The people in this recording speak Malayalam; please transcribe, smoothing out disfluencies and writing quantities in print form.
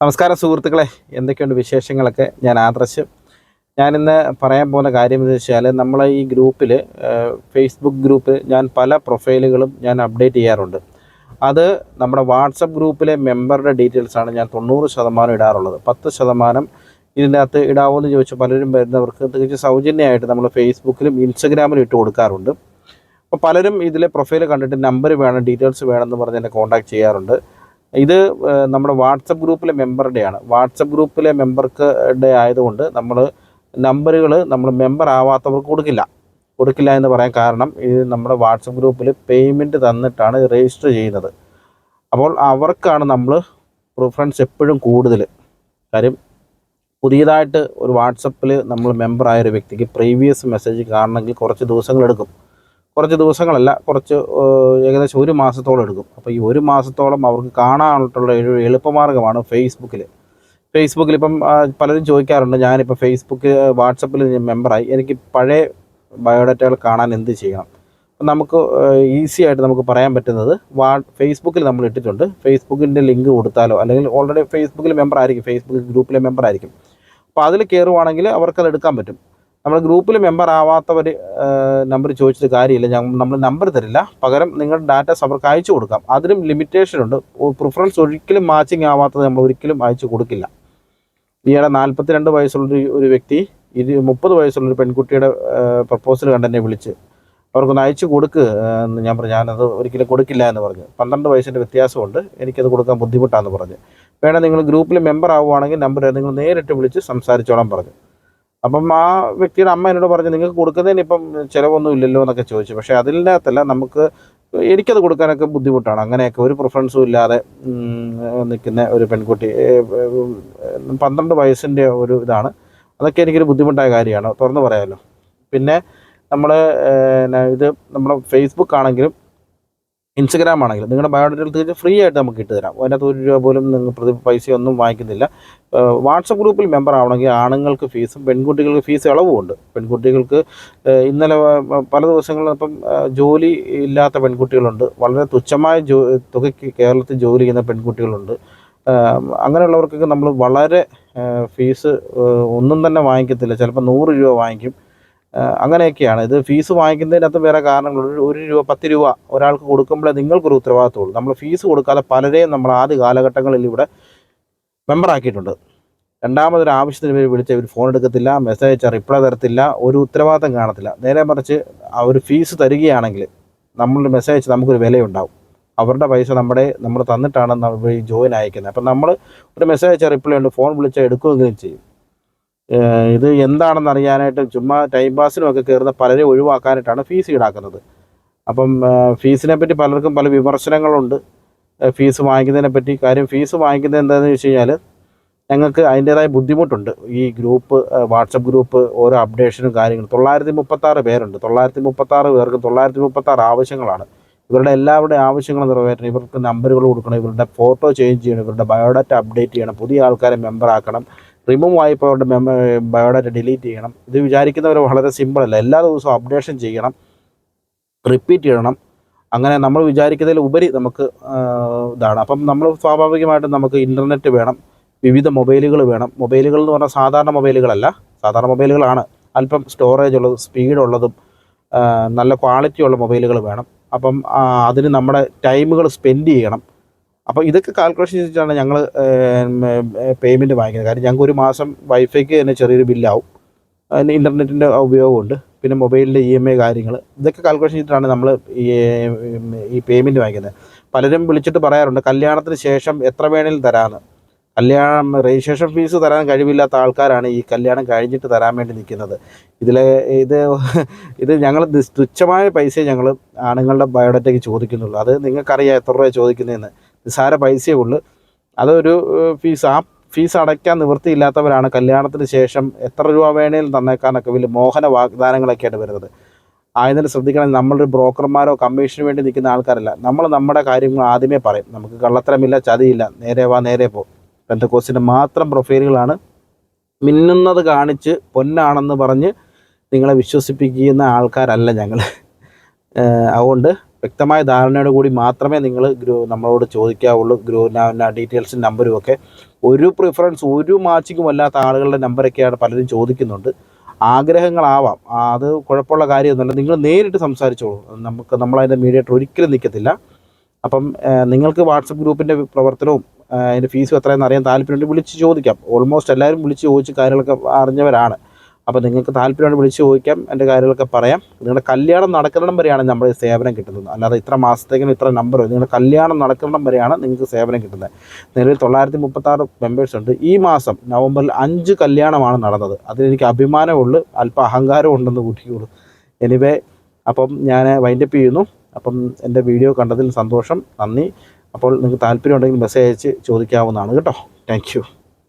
നമസ്കാരം സുഹൃത്തുക്കളെ, എന്തൊക്കെയുണ്ട് വിശേഷങ്ങളൊക്കെ? ഞാൻ ആദർശ്. ഞാനിന്ന് പറയാൻ പോകുന്ന കാര്യം എന്ന് വെച്ചാൽ, നമ്മളെ ഈ ഗ്രൂപ്പിൽ, ഫേസ്ബുക്ക് ഗ്രൂപ്പ്, ഞാൻ പല പ്രൊഫൈലുകളും ഞാൻ അപ്ഡേറ്റ് ചെയ്യാറുണ്ട്. അത് നമ്മുടെ വാട്സപ്പ് ഗ്രൂപ്പിലെ മെമ്പറുടെ ഡീറ്റെയിൽസാണ് ഞാൻ 90% ഇടാറുള്ളത്. 10% ഇതിൻ്റെ അകത്ത് ഇടാവുമെന്ന് ചോദിച്ച് പലരും വരുന്നവർക്ക് തികച്ചും സൗജന്യമായിട്ട് നമ്മൾ ഫേസ്ബുക്കിലും ഇൻസ്റ്റഗ്രാമിലും ഇട്ട് കൊടുക്കാറുണ്ട്. അപ്പോൾ പലരും ഇതിലെ പ്രൊഫൈൽ കണ്ടിട്ട് നമ്പർ വേണം, ഡീറ്റെയിൽസ് വേണമെന്ന് പറഞ്ഞ് എന്നെ കോൺടാക്ട് ചെയ്യാറുണ്ട്. ഇത് നമ്മുടെ വാട്സപ്പ് ഗ്രൂപ്പിലെ മെമ്പറുടെയാണ്. വാട്സപ്പ് ഗ്രൂപ്പിലെ മെമ്പർക്ക് ആയതുകൊണ്ട് നമ്മൾ നമ്പറുകൾ നമ്മൾ മെമ്പർ ആവാത്തവർക്ക് കൊടുക്കില്ല എന്ന് പറയാൻ കാരണം, ഇത് നമ്മുടെ വാട്സപ്പ് ഗ്രൂപ്പിൽ പേയ്മെൻറ്റ് തന്നിട്ടാണ് രജിസ്റ്റർ ചെയ്യുന്നത്. അപ്പോൾ അവർക്കാണ് നമ്മൾ പ്രിഫറൻസ് എപ്പോഴും കൂടുതൽ. കാര്യം, പുതിയതായിട്ട് ഒരു വാട്സപ്പിൽ നമ്മൾ മെമ്പറായൊരു വ്യക്തിക്ക് പ്രീവിയസ് മെസ്സേജ് കാണണമെങ്കിൽ കുറച്ച് ദിവസങ്ങളെടുക്കും. കുറച്ച് ദിവസങ്ങളല്ല, ഏകദേശം 1 മാസത്തോളം എടുക്കും. അപ്പോൾ ഈ 1 മാസത്തോളം അവർക്ക് കാണാനുള്ള ഒരു എളുപ്പമാർഗ്ഗമാണ് ഫേസ്ബുക്കിൽ ഇപ്പം പലരും ചോദിക്കാറുണ്ട്, ഞാനിപ്പോൾ വാട്സപ്പിൽ മെമ്പറായി, എനിക്ക് പഴയ ബയോഡാറ്റകൾ കാണാൻ എന്ത് ചെയ്യണം? അപ്പം നമുക്ക് ഈസി ആയിട്ട് നമുക്ക് പറയാൻ പറ്റുന്നത്, ഫേസ്ബുക്കിൽ നമ്മൾ ഇട്ടിട്ടുണ്ട്. ഫേസ്ബുക്കിൻ്റെ ലിങ്ക് കൊടുത്താലോ, അല്ലെങ്കിൽ ഓൾറെഡി ഫേസ്ബുക്കിൽ മെമ്പർ ആയിരിക്കും, ഫേസ്ബുക്ക് ഗ്രൂപ്പിലെ മെമ്പർ ആയിരിക്കും. അപ്പോൾ അതിൽ കയറുവാണെങ്കിൽ അവർക്കത് എടുക്കാൻ പറ്റും. നമ്മുടെ ഗ്രൂപ്പിൽ മെമ്പർ ആവാത്തവർ നമ്പർ ചോദിച്ചിട്ട് കാര്യമില്ല, നമ്മൾ നമ്പർ തരില്ല, പകരം നിങ്ങളുടെ ഡാറ്റാസ് അവർക്ക് അയച്ചു കൊടുക്കാം. അതിനും ലിമിറ്റേഷനുണ്ട്. പ്രിഫറൻസ് ഒരിക്കലും മാച്ചിങ് ആവാത്തത് നമ്മൾ ഒരിക്കലും അയച്ചു കൊടുക്കില്ല. ഈയിടെ 42 വയസ്സുള്ളൊരു ഒരു വ്യക്തി 30 വയസ്സുള്ളൊരു പെൺകുട്ടിയുടെ പ്രപ്പോസൽ കണ്ടെന്നെ വിളിച്ച്, അവർക്കൊന്ന് അയച്ചു എന്ന് ഞാൻ പറഞ്ഞു. ഞാനത് ഒരിക്കലും കൊടുക്കില്ല എന്ന് പറഞ്ഞു. 12 വയസ്സിൻ്റെ വ്യത്യാസമുണ്ട്, എനിക്കത് കൊടുക്കാൻ ബുദ്ധിമുട്ടാണെന്ന് പറഞ്ഞു. വേണം നിങ്ങൾ ഗ്രൂപ്പിൽ മെമ്പർ ആവുകയാണെങ്കിൽ നമ്പർ നിങ്ങൾ നേരിട്ട് വിളിച്ച് സംസാരിച്ചോളാൻ പറഞ്ഞു. അപ്പം ആ വ്യക്തിയുടെ അമ്മ എന്നോട് പറഞ്ഞു, നിങ്ങൾക്ക് കൊടുക്കുന്നതിന് ഇപ്പം ചിലവൊന്നും ഇല്ലല്ലോ എന്നൊക്കെ ചോദിച്ചു. പക്ഷേ അതിൻ്റെ അകത്തല്ല, എനിക്കത് കൊടുക്കാനൊക്കെ ബുദ്ധിമുട്ടാണ്. അങ്ങനെയൊക്കെ ഒരു പ്രിഫറൻസും ഇല്ലാതെ നിൽക്കുന്ന ഒരു പെൺകുട്ടി, 12 വയസ്സിൻ്റെ ഒരു ഇതാണ്. അതൊക്കെ എനിക്കൊരു ബുദ്ധിമുട്ടായ കാര്യമാണ്, തുറന്നു പറയാമല്ലോ. പിന്നെ ഇത് നമ്മുടെ ഫേസ്ബുക്ക് ആണെങ്കിലും ഇൻസ്റ്റഗ്രാം ആണെങ്കിലും നിങ്ങളുടെ ബയോഡേറ്റയിൽ തീർച്ചയായും ഫ്രീ ആയിട്ട് നമുക്ക് ഇട്ട് തരാം. അതിനകത്ത് 1 രൂപ പോലും നിങ്ങൾ പൈസയൊന്നും വാങ്ങിക്കുന്നില്ല. വാട്സപ്പ് ഗ്രൂപ്പിൽ മെമ്പർ ആവണമെങ്കിൽ ആണുങ്ങൾക്ക് ഫീസും പെൺകുട്ടികൾക്ക് ഫീസ് ഇളവുമുണ്ട്. പെൺകുട്ടികൾക്ക് ഇന്നലെ പല ദിവസങ്ങളിൽ ഇപ്പം ജോലി ഇല്ലാത്ത പെൺകുട്ടികളുണ്ട്, വളരെ തുച്ഛമായ തുകയ്ക്ക് കേരളത്തിൽ ജോലി ചെയ്യുന്ന പെൺകുട്ടികളുണ്ട്. അങ്ങനെയുള്ളവർക്കൊക്കെ നമ്മൾ വളരെ ഫീസ് ഒന്നും തന്നെ വാങ്ങിക്കത്തില്ല, ചിലപ്പോൾ 100 രൂപ വാങ്ങിക്കും. അങ്ങനെയൊക്കെയാണ്. ഇത് ഫീസ് വാങ്ങിക്കുന്നതിനകത്ത് വേറെ കാരണങ്ങളുണ്ട്. 1 രൂപ 10 രൂപ ഒരാൾക്ക് കൊടുക്കുമ്പോഴേ നിങ്ങൾക്കൊരു ഉത്തരവാദിത്തമുള്ളൂ. നമ്മൾ ഫീസ് കൊടുക്കാതെ പലരെയും നമ്മൾ ആദ്യ കാലഘട്ടങ്ങളിൽ ഇവിടെ മെമ്പറാക്കിയിട്ടുണ്ട്. രണ്ടാമതൊരു ആവശ്യത്തിന് പേര് വിളിച്ച ഇവർ ഫോൺ എടുക്കത്തില്ല, മെസ്സേജ് അയച്ചാൽ റിപ്ലൈ തരത്തില്ല, ഒരു ഉത്തരവാദിത്തം കാണത്തില്ല. നേരെ മറിച്ച് അവർ ഫീസ് തരികയാണെങ്കിൽ നമ്മൾ മെസ്സേജ് അയച്ച് നമുക്കൊരു വിലയുണ്ടാവും. അവരുടെ പൈസ നമ്മൾ തന്നിട്ടാണ് ഈ ജോയിൻ അയക്കുന്നത്. അപ്പം നമ്മൾ ഒരു മെസ്സേജ് അയച്ചാൽ റിപ്ലൈ ഉണ്ട്, ഫോൺ വിളിച്ചാൽ എടുക്കുകയെങ്കിലും ചെയ്യും. ഇത് എന്താണെന്ന് അറിയാനായിട്ട് ചുമ്മാ ടൈം പാസിനുമൊക്കെ കയറുന്ന പലരെ ഒഴിവാക്കാനായിട്ടാണ് ഫീസ് ഈടാക്കുന്നത്. അപ്പം ഫീസിനെ പറ്റി പലർക്കും പല വിമർശനങ്ങളുണ്ട് ഫീസ് വാങ്ങിക്കുന്നതിനെ പറ്റി. കാര്യം, ഫീസ് വാങ്ങിക്കുന്നത് എന്താണെന്ന് വെച്ച് കഴിഞ്ഞാൽ, ഞങ്ങൾക്ക് അതിൻ്റേതായ ബുദ്ധിമുട്ടുണ്ട്. ഈ ഗ്രൂപ്പ്, വാട്സപ്പ് ഗ്രൂപ്പ്, ഓരോ അപ്ഡേഷനും കാര്യങ്ങളും 936 പേരുണ്ട്. 936 പേർക്ക് 936 ആവശ്യങ്ങളാണ്. ഇവരുടെ എല്ലാവരുടെയും ആവശ്യങ്ങൾ നിറവേറ്റണം. ഇവർക്ക് നമ്പറുകൾ കൊടുക്കണം, ഇവരുടെ ഫോട്ടോ ചേഞ്ച് ചെയ്യണം, ഇവരുടെ ബയോഡാറ്റ അപ്ഡേറ്റ് ചെയ്യണം, പുതിയ ആൾക്കാരെ മെമ്പറാക്കണം, റിമൂവ് ആയപ്പോൾ അവരുടെ ബയോഡാറ്റ ഡിലീറ്റ് ചെയ്യണം. ഇത് വിചാരിക്കുന്നവർ വളരെ സിമ്പിളല്ല. എല്ലാ ദിവസവും അപ്ഡേഷൻ ചെയ്യണം, റിപ്പീറ്റ് ചെയ്യണം. അങ്ങനെ നമ്മൾ വിചാരിക്കുന്നതിൽ ഉപരി നമുക്ക് ഇതാണ്. അപ്പം നമ്മൾ സ്വാഭാവികമായിട്ടും നമുക്ക് ഇൻ്റർനെറ്റ് വേണം, വിവിധ മൊബൈലുകൾ വേണം. മൊബൈലുകൾ എന്ന് പറഞ്ഞാൽ സാധാരണ മൊബൈലുകളല്ല, സാധാരണ മൊബൈലുകളാണ്, അല്പം സ്റ്റോറേജ് ഉള്ളതും സ്പീഡുള്ളതും നല്ല ക്വാളിറ്റിയുള്ള മൊബൈലുകൾ വേണം. അപ്പം അതിന് നമ്മുടെ ടൈമുകൾ സ്പെൻഡ് ചെയ്യണം. അപ്പോൾ ഇതൊക്കെ കാൽക്കുലേഷൻ ചെയ്തിട്ടാണ് ഞങ്ങൾ പേയ്മെൻറ്റ് വാങ്ങിക്കുന്നത്. കാര്യം, ഞങ്ങൾക്ക് 1 മാസം വൈഫൈക്ക് തന്നെ ചെറിയൊരു ബില്ലാവും, അതിന് ഇൻ്റർനെറ്റിൻ്റെ ഉപയോഗമുണ്ട്, പിന്നെ മൊബൈലിൻ്റെ EMI കാര്യങ്ങൾ, ഇതൊക്കെ കാൽക്കുലേഷൻ ചെയ്തിട്ടാണ് നമ്മൾ ഈ പേയ്മെൻറ്റ് വാങ്ങിക്കുന്നത്. പലരും വിളിച്ചിട്ട് പറയാറുണ്ട്, കല്യാണത്തിന് ശേഷം എത്ര വേണേലും തരാമെന്ന്. രജിസ്ട്രേഷൻ ഫീസ് തരാൻ കഴിവില്ലാത്ത ആൾക്കാരാണ് ഈ കല്യാണം കഴിഞ്ഞിട്ട് തരാൻ വേണ്ടി നിൽക്കുന്നത്. ഇത് ഞങ്ങൾ തുച്ഛമായ പൈസയെ ഞങ്ങൾ ആണുങ്ങളുടെ ബയോഡാറ്റയ്ക്ക് ചോദിക്കുന്നുള്ളൂ. അത് നിങ്ങൾക്കറിയാം എത്ര രൂപ ചോദിക്കുന്നതെന്ന്. നിസ്സാര പൈസയേ ഉള്ളൂ. അതൊരു ഫീസ് അടയ്ക്കാൻ നിവൃത്തിയില്ലാത്തവരാണ് കല്യാണത്തിന് ശേഷം എത്ര രൂപ വേണേലും തന്നേക്കാനൊക്കെ വലിയ മോഹന വാഗ്ദാനങ്ങളൊക്കെയാണ് വരുന്നത്. ആയതിന് ശ്രദ്ധിക്കണം, നമ്മളൊരു ബ്രോക്കർമാരോ കമ്മീഷന് വേണ്ടി നിൽക്കുന്ന ആൾക്കാരല്ല. നമ്മൾ നമ്മുടെ കാര്യങ്ങൾ ആദ്യമേ പറയും. നമുക്ക് കള്ളത്തരമില്ല, ചതിയില്ല, നേരെ വാ നേരെ പോ. പെന്തക്കോസ്തിൻ്റെ മാത്രം പ്രൊഫൈലുകളാണ്. മിന്നുന്നത് കാണിച്ച് പൊന്നാണെന്ന് പറഞ്ഞ് നിങ്ങളെ വിശ്വസിപ്പിക്കുന്ന ആൾക്കാരല്ല ഞങ്ങൾ. അതുകൊണ്ട് വ്യക്തമായ ധാരണയോട് കൂടി മാത്രമേ നിങ്ങൾ നമ്മളോട് ചോദിക്കാവുള്ളൂ. ഡീറ്റെയിൽസും നമ്പരും ഒക്കെ. ഒരു പ്രിഫറൻസ് ഒരു മാച്ചിങ്ങും അല്ലാത്ത ആളുകളുടെ നമ്പറൊക്കെയാണ് പലരും ചോദിക്കുന്നുണ്ട്. ആഗ്രഹങ്ങളാവാം, അത് കുഴപ്പമുള്ള കാര്യമൊന്നുമല്ല. നിങ്ങൾ നേരിട്ട് സംസാരിച്ചോളൂ. നമ്മളതിൻ്റെ മീഡിയേറ്റർ ഒരിക്കലും നിൽക്കത്തില്ല. അപ്പം നിങ്ങൾക്ക് വാട്സപ്പ് ഗ്രൂപ്പിൻ്റെ പ്രവർത്തനവും അതിൻ്റെ ഫീസും എത്രയെന്ന് അറിയാൻ താല്പര്യമുണ്ടെങ്കിൽ വിളിച്ച് ചോദിക്കാം. ഓൾമോസ്റ്റ് എല്ലാവരും വിളിച്ച് ചോദിച്ച് കാര്യങ്ങളൊക്കെ അറിഞ്ഞവരാണ്. അപ്പോൾ നിങ്ങൾക്ക് താല്പര്യമുണ്ടെങ്കിൽ വിളിച്ച് ചോദിക്കാം, എൻ്റെ കാര്യങ്ങളൊക്കെ പറയാം. നിങ്ങളുടെ കല്യാണം നടക്കുന്നിടം വരെയാണ് നമ്മൾ സേവനം കിട്ടുന്നത്. അല്ലാതെ ഇത്ര മാസത്തേക്കിനും ഇത്ര നമ്പർ, നിങ്ങളുടെ കല്യാണം നടക്കുന്നിടം വരെയാണ് നിങ്ങൾക്ക് സേവനം കിട്ടുന്നത്. നിലവിൽ 936 മെമ്പേഴ്സ് ഉണ്ട്. ഈ മാസം നവംബറിൽ 5 കല്യാണമാണ് നടന്നത്. അതിലെനിക്ക് അഭിമാനമുള്ളൂ, അല്പം അഹങ്കാരം ഉണ്ടെന്ന് കൂട്ടിയുള്ളൂ. എനിവേ, അപ്പം ഞാൻ വൈൻഡപ്പ് ചെയ്യുന്നു. അപ്പം എൻ്റെ വീഡിയോ കണ്ടതിൽ സന്തോഷം, നന്ദി. അപ്പോൾ നിങ്ങൾക്ക് താല്പര്യമുണ്ടെങ്കിൽ മെസ്സേജ് അയച്ച് ചോദിക്കാവുന്നതാണ് കേട്ടോ. Thank you.